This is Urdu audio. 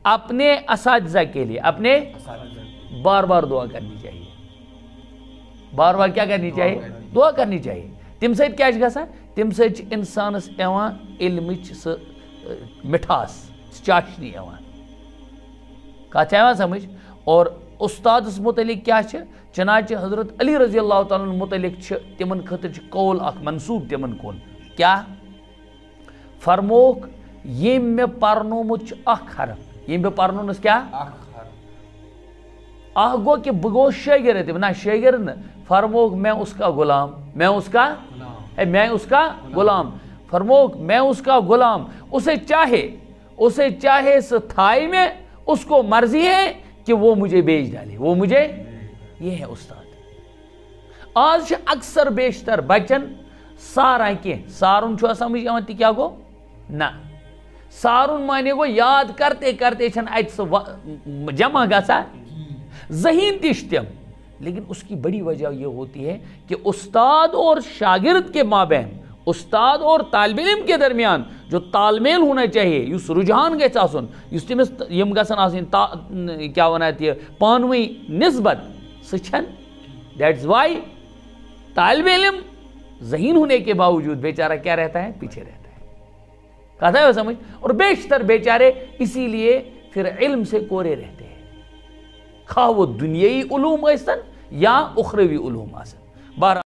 اپنے اساتذہ کے لیے اپنے بار بار دعا کرنی چاہیے، بار بار کیا کرنی چاہیے؟ دعا کرنی چاہیے. تم سۭتۍ کیا چھُ گژھان؟ تم سۭتۍ چھُ اِنسانس یِوان علمٕچ سُہ مٹھاس، چاشنی یِوان. کتھ چھےٚ یِوان سمجھ؟ اور استادس متعلق کیا چھِ؟ چنانچہ حضرت علی رضی اللہ تعالیٰ متعلق چھِ تمن خٲطرٕ چھُ قول اکھ منصوب تمن کُن. کیا فرموک یم مےٚ پرنومُت چھُ اکھ حرف، یم مےٚ پرنونس کیا اکھ گو کہ بہٕ گوس شاگرد نہ شاگرد نہ، فرموک میں اس کا غلام، میں اس کا غلام، فرموک میں اس کا غلام. اسے چاہے سو تھائی میں، اس کو مرضی ہے کہ وہ مجھے بیچ ڈالے، وہ مجھے. یہ ہے استاد. آج چھِ اکثر بیشتر بچن سارا کی سارن چھُ سمجھ یوان تہِ کیا گو؟ نہ سارن مانے گو یاد کرتے کرتے چھن ات سُہ جمع گژھان ذہین تش تم. لیکن اس کی بڑی وجہ یہ ہوتی ہے کہ استاد اور شاگرد کے مابین، استاد اور طالب علم کے درمیان جو تال میل ہونا چاہیے، اس رجحان گژھِ آسُن، اس تمس یم گژھن آسٕنۍ کیا ونان یہ پانوی نسبت، سُہ چھن. دیٹس وائی طالب علم ذہین ہونے کے باوجود بیچارہ کیا رہتا ہے؟ پیچھے رہتا ہے. کہتا ہے وہ سمجھ؟ اور بیشتر بیچارے اسی لیے پھر علم سے کورے رہتے ہیں، خواہ وہ دنیائی علوم ٲسۍتن یا اخروی علوم آسن.